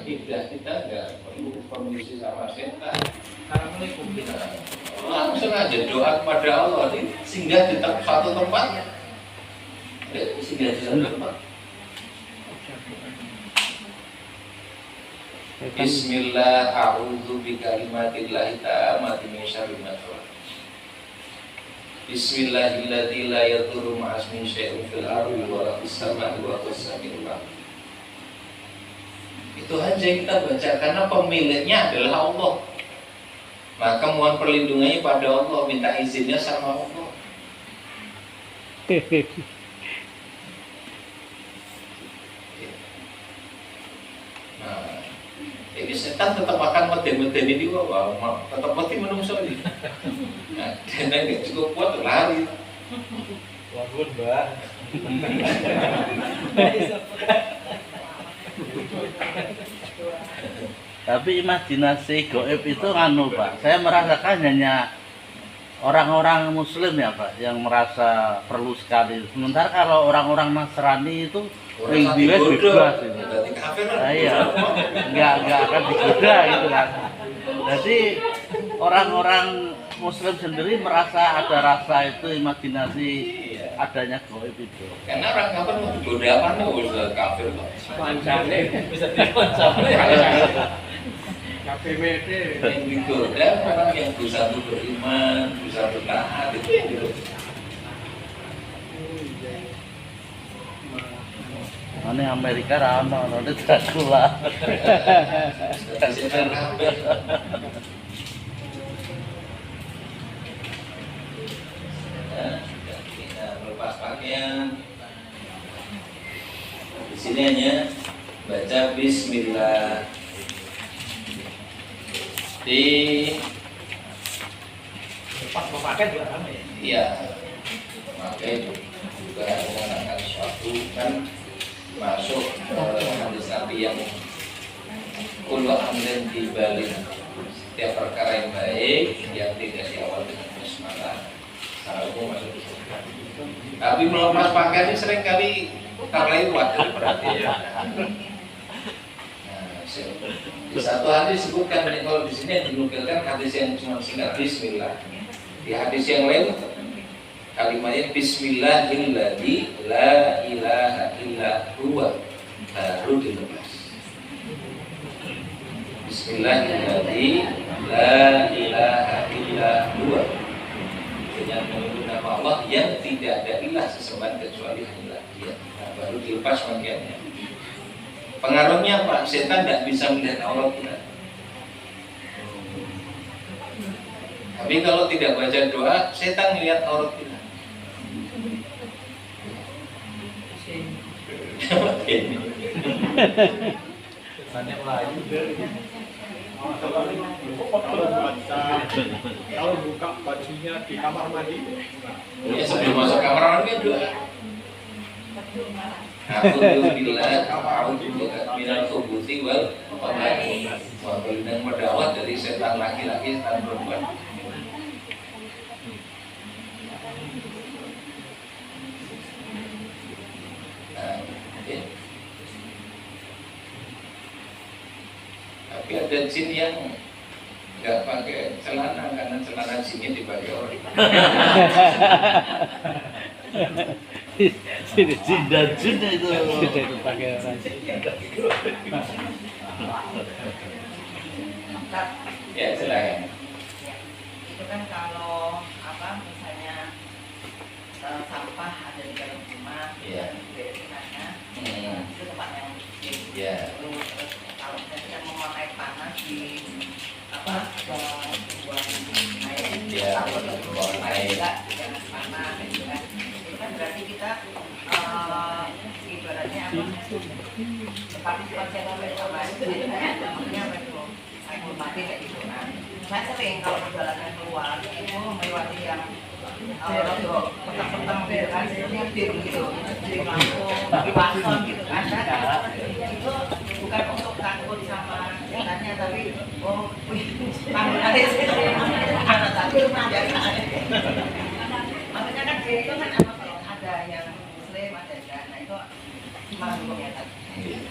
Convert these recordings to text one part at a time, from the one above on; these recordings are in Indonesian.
Tidak, kita nggak perlu permisi sama setan. Assalamualaikum kita langsung aja doa kepada Allah ini singgah di satu tempat, singgah di satu tempat. Bismillah, a'udzu bikalimatillahi tammati min syarri ma khalaq. Bismillahilladzi la yadurru ma'asmihi syai'un fil ardi wa la fis samai wa huwas samiul alim. Itu aja yang kita baca karena pemiliknya adalah Allah. Maka mohon perlindungannya pada Allah, minta izinnya sama Allah. Nah, ini setan tetap akan meden-meden ini wah, tetap mati menungso ini. Nah, dan nggak cukup kuat lari. Waduh, Mbak. Tapi imajinasi goib itu anu Pak, saya merasakan hanya orang-orang muslim ya Pak yang merasa perlu sekali. Sementara kalau orang-orang Nasrani itu bebas itu. Iya, nggak akan digoda gitu kan. Jadi orang-orang muslim sendiri merasa ada rasa itu imajinasi adanya goib itu. Karena orang kafir mau digoda apa nih udah kafir Pak. Pancane bisa dipancane. KPWD Yang digoda orang yang berusaha beriman, berusaha bertaat itu yang digoda. Ini Amerika rano, ini Dracula. Melepas pakaian. Di sini hanya baca Bismillah. Di pas memakai juga sama ya. iya, memakai juga menggunakan suatu kan masuk hadis Nabi yang kullu amrin dibalik setiap perkara yang baik yang tidak diawali dengan basmalah selalu masuk di situ. Tapi melepas pakaian ini sering kali terlewat dari perhatian. Di satu hadis disebutkan kalau di sini yang dinukilkan hadis yang cuma singkat Bismillah. Di hadis yang lain kalimatnya Bismillahilladzi la ilaha illa huwa baru dilepas. Bismillahilladzi la ilaha illa huwa. Dengan menyebut nama Allah yang tidak ada ilah sesembahan kecuali hanya Dia. Nah, baru dilepas pakaiannya. Pengaruhnya apa? Setan tidak bisa melihat aurat kita. Tapi kalau tidak baca doa, setan melihat aurat kita. Banyak lain. Kalau buka bajunya di kamar mandi. Ya sebelum masuk kamar mandi doa. Alhamdulillah, a'udzubillahi minal khubuthi wal khaba'ith. Wa berlindung pada Allah dari setan laki-laki, setan perempuan. Nah, ya. Tapi ada jin yang nggak pakai celana karena celana jinnya dipakai orang. Cinta itu pakai orang. Ya silakan. Itu kan kalau apa misalnya sampah ada di dalam rumah, Iya. beresinannya, itu tempat yang bersih. Iya. Terus kalau misalnya memakai panas di apa buang air, Iya, atau buang air. juga jangan panas, gitu kan. Itu kan berarti kita ibaratnya apa? Partisipasi sama itu kan, maksudnya apa itu? Saya hormati kayak gitu kan. Saya sering kalau perjalanan keluar itu melewati yang petang-petang gitu kan, nyetir gitu, di lampu, di pason gitu kan. Itu bukan untuk takut sama setannya, tapi takut ada anak tapi menjadi makanya kan itu kan apa kalau ada yang muslim ada enggak, nah itu gimana hukumnya tadi?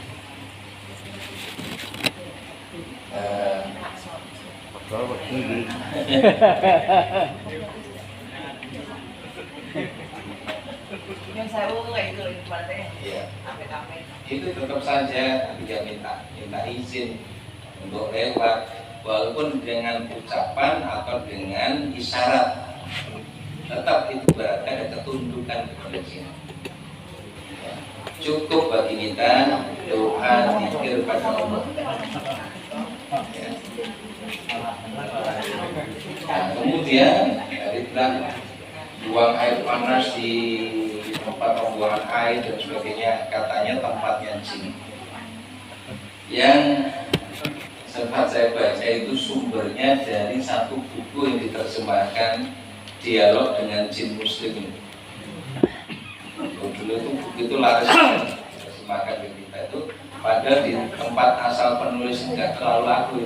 Yang saya kayak gitu ibaratnya Ya, kafe-kafe. itu tetap saja dia minta izin untuk lewat, walaupun dengan ucapan atau dengan isyarat, tetap itu berarti ada ketundukan kepada dia. Ya, cukup bagi kita doa zikir pada Allah. Ya. Nah, kemudian dari bilang buang air panas di tempat pembuangan air dan sebagainya, katanya tempatnya jin. Yang sempat saya baca itu sumbernya dari satu buku yang diterjemahkan dialog dengan jin muslim. Dulu itu buku itu laris terjemahkan di kita itu, padahal di tempat asal penulis tidak terlalu laku.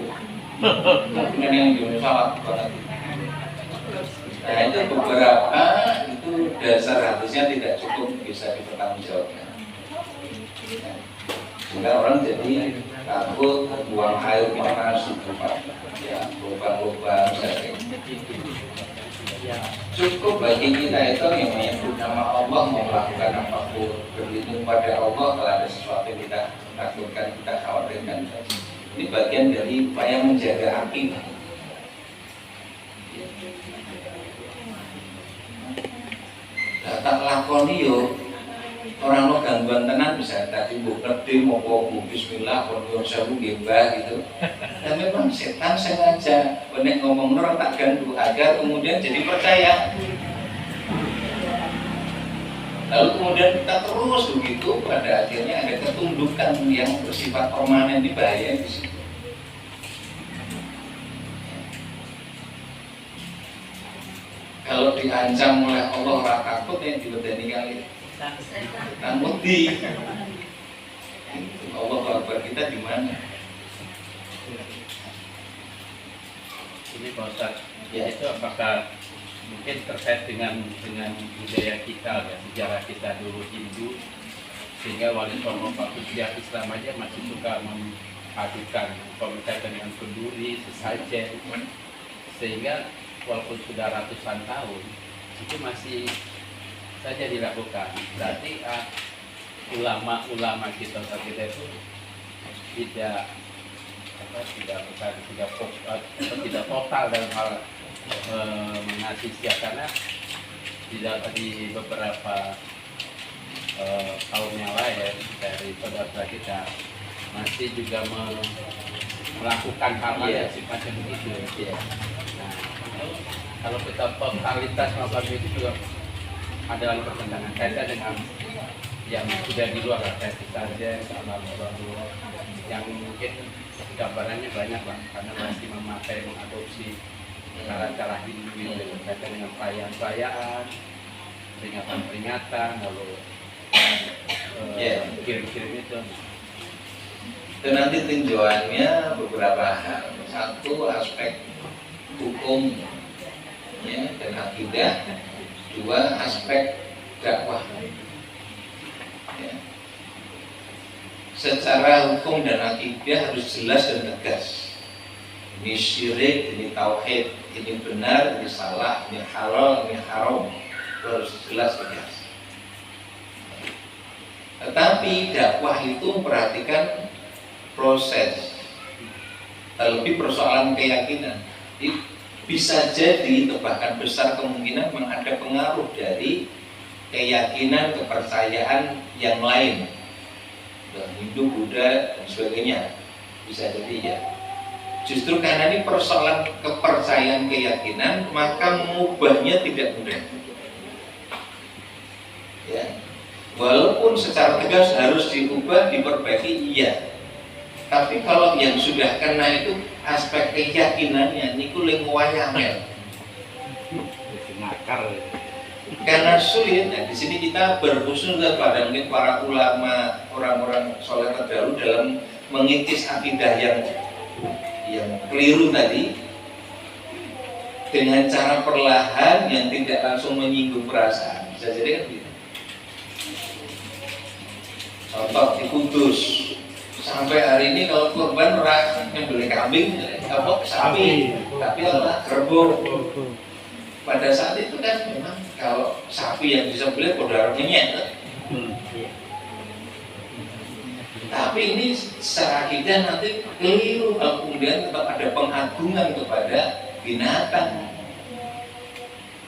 Kemudian yang di Indonesia laku banget. Nah itu beberapa itu dasar hadisnya tidak cukup bisa dipertanggungjawabkan. Sehingga orang jadi takut buang air panas di tempat ya lubang-lubang saja. Cukup bagi kita itu yang menyebut nama Allah, mau melakukan apapun, berlindung pada Allah kalau ada sesuatu yang kita takutkan, kita khawatirkan. Ini bagian dari upaya menjaga akidah. Tak lakoni yo orang lo gangguan tenan bisa tadi bu ngerti mau bu bismillah kalau saya bu gembah gitu. Dan memang setan sengaja benek ngomong orang tak ganggu agar kemudian jadi percaya. Lalu kemudian kita terus begitu, pada akhirnya ada ketundukan yang bersifat permanen di bahaya di situ. Kalau diancam oleh Allah ora takut yang dibedani kali takut di Allah Akbar kita di mana? Ini Pak Ustadz, Ya. itu apakah mungkin terkait dengan budaya kita ya, sejarah kita dulu Hindu, sehingga Wali Songo waktu dia Islam aja masih suka memadukan pemecatan dengan kenduri, sesajen, sehingga walaupun sudah ratusan tahun itu masih saja dilakukan. Berarti ulama-ulama kita saat kita itu tidak total dalam hal mengasih siap, karena di beberapa kaum yang lain dari saudara kita masih juga melakukan hal-hal yang sifatnya begitu. Nah, kalau kita totalitas melakukan itu juga adalah pertentangan kaitan dengan yang sudah di luar kayak saja yang mungkin gambarannya banyak lah, karena masih memakai mengadopsi cara-cara Hindu itu berkaitan dengan perayaan-perayaan, peringatan-peringatan, lalu kirim-kirim itu. Itu nanti tinjauannya beberapa hal. Satu aspek hukum ya, dan akidah. Dua aspek dakwah. Ya. Secara hukum dan akidah harus jelas dan tegas. Ini syirik, ini tauhid, ini benar, ini salah, ini halal, ini haram. Itu harus jelas tegas. Tetapi dakwah itu memperhatikan proses, terlebih persoalan keyakinan. Bisa jadi bahkan besar kemungkinan memang ada pengaruh dari keyakinan, kepercayaan yang lain, Hindu, Buddha dan sebagainya. Bisa jadi ya. Justru karena ini persoalan kepercayaan, keyakinan, maka mengubahnya tidak mudah. Ya. Walaupun secara tegas harus diubah, diperbaiki, iya. Tapi kalau yang sudah kena itu aspek keyakinannya, niku lingkuannya karena sulit. Nah, di sini kita berkhusus kepada mungkin para ulama, orang-orang soleh terdahulu dalam mengikis akidah yang keliru tadi dengan cara perlahan yang tidak langsung menyinggung perasaan. Bisa jadi kan gitu. Contoh di Kudus, sampai hari ini kalau korban orang yang beli kambing apa sapi, tapi apa kerbau. Pada saat itu kan memang kalau sapi yang bisa beli darah menyet. Tapi ini secara akidah nanti keliru, kemudian tetap ada pengagungan kepada binatang.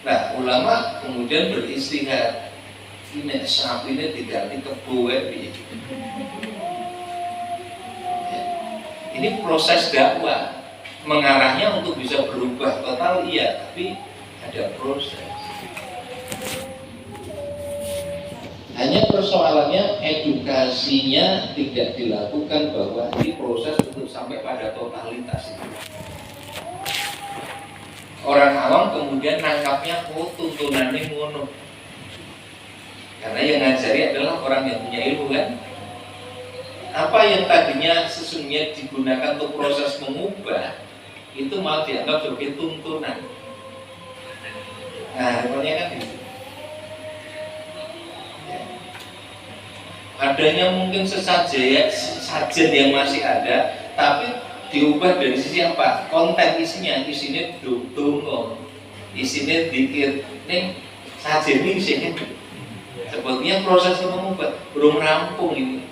Nah, ulama kemudian beristihad, ini sapi ini diganti kebo ya. Ini proses dakwah, mengarahnya untuk bisa berubah total iya, tapi ada proses. Hanya persoalannya edukasinya tidak dilakukan bahwa ini proses untuk sampai pada totalitas itu. Orang awam kemudian nangkapnya tuntunannya ngono. Karena yang ngajari adalah orang yang punya ilmu kan. Apa yang tadinya sesungguhnya digunakan untuk proses mengubah itu malah dianggap sebagai tuntunan. Nah, rupanya kan gitu. Adanya mungkin sajen yang masih ada, tapi diubah dari sisi apa? Konten isinya dungo, isinya dikir. Nih sajen ini isinya sebetulnya proses mengubah belum rampung ini.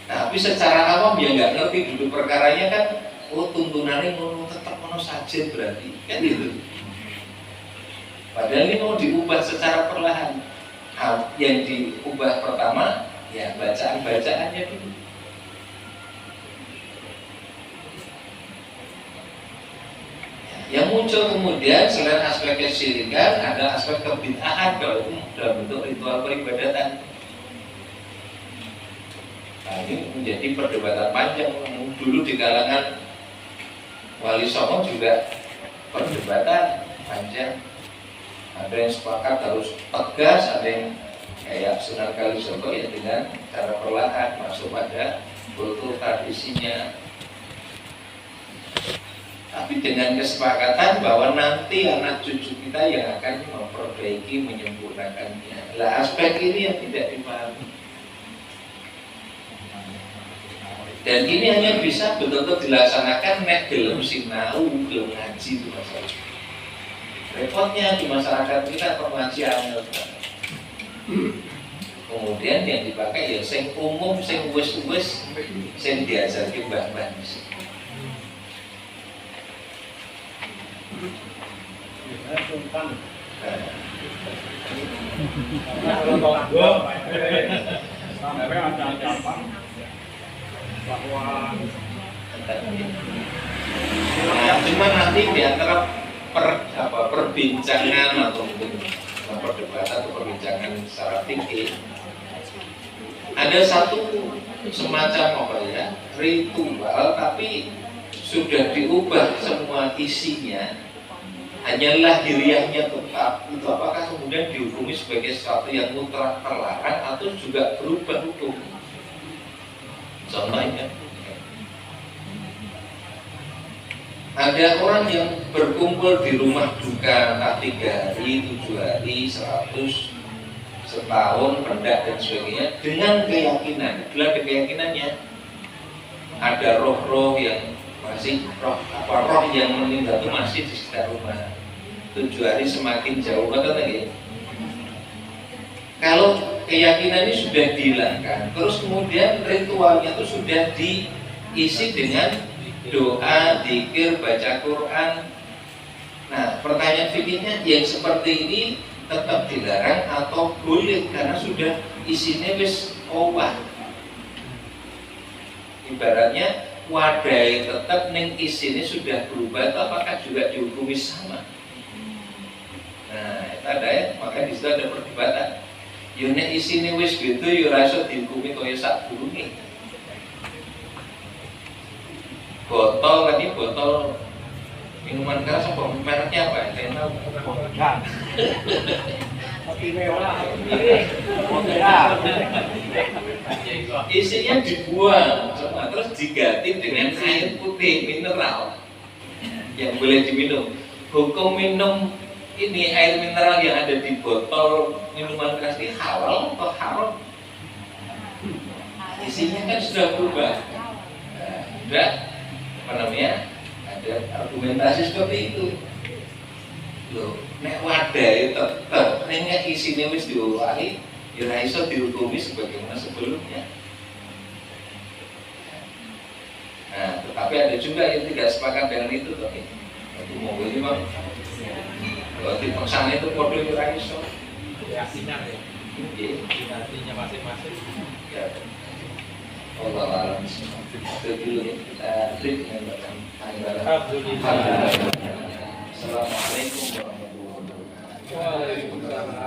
Tapi secara awam ya nggak ngerti duduk perkaranya kan, oh tuntunannya mau tetap mau sajen berarti kan gitu. Padahal ini mau diubah secara perlahan. Yang diubah pertama ya bacaan-bacaannya dulu. Yang muncul kemudian selain aspek kesyirikan ada aspek kebid'ahan kalau itu dalam bentuk ritual peribadatan. Nah, ini menjadi perdebatan panjang. Dulu di kalangan Wali Songo juga perdebatan panjang. Ada yang sepakat harus tegas, ada yang kayak Sunan Kalijogo ya dengan cara perlahan masuk pada kultur tradisinya. Tapi dengan kesepakatan bahwa nanti anak cucu kita yang akan memperbaiki, menyempurnakannya. Lah aspek ini yang tidak dipahami. Dan ini hanya bisa betul-betul dilaksanakan nek gelem sinau, gelem ngaji itu masalah. Repotnya di masyarakat kita pengajian. Kemudian yang dipakai ya sing umum, sing wis-wis, sing diajari mbah-mbah. Cuma nanti di antara perbincangan atau mungkin perdebatan atau perbincangan secara fikih ada satu semacam apa ya ritual tapi sudah diubah semua isinya, hanyalah lahiriahnya tetap. Itu apakah kemudian dihukumi sebagai sesuatu yang mutlak terlarang atau juga berubah hukum? Contohnya ada orang yang berkumpul di rumah duka 3 hari, 7 hari, 100, setahun, rendah dan sebagainya dengan keyakinan, adalah keyakinannya ada roh-roh yang masih roh yang meninggal itu masih di sekitar rumah. 7 hari semakin jauh kata lagi. Kalau keyakinan ini sudah dihilangkan, terus kemudian ritualnya itu sudah diisi dengan doa, zikir, baca Quran. Nah, pertanyaan fikihnya yang seperti ini tetap dilarang atau boleh karena sudah isinya wis owah. Ibaratnya wadai tetap ning isine sudah berubah, apakah juga dihukumi sama? Nah, itu ada ya, maka di situ ada perdebatan. Yo nek isine wis gitu yo ora iso dihukumi kaya sadurunge. Botol tadi botol minuman keras apa mereknya apa? Saya tahu. Isinya dibuang semua terus diganti dengan air putih mineral yang boleh diminum. Hukum minum ini air mineral yang ada di botol minuman keras ini halal atau haram? Isinya kan sudah berubah. Sudah namanya ada argumentasi seperti itu. Loh, nek wadah itu tetep nek isine wis diowahi, ya ora iso dihukumi sebagaimana sebelumnya. Nah, tetapi ada juga yang tidak sepakat dengan itu, tapi aku mau ini bang, kalau dipaksa itu kode ora iso. Keyakinan ya. Iya. Hatinya masing-masing. Ya. Allah alam. Itu dulu ya, kita break dengan Alhamdulillah. Assalamualaikum warahmatullahi wabarakatuh. Waalaikumsalam.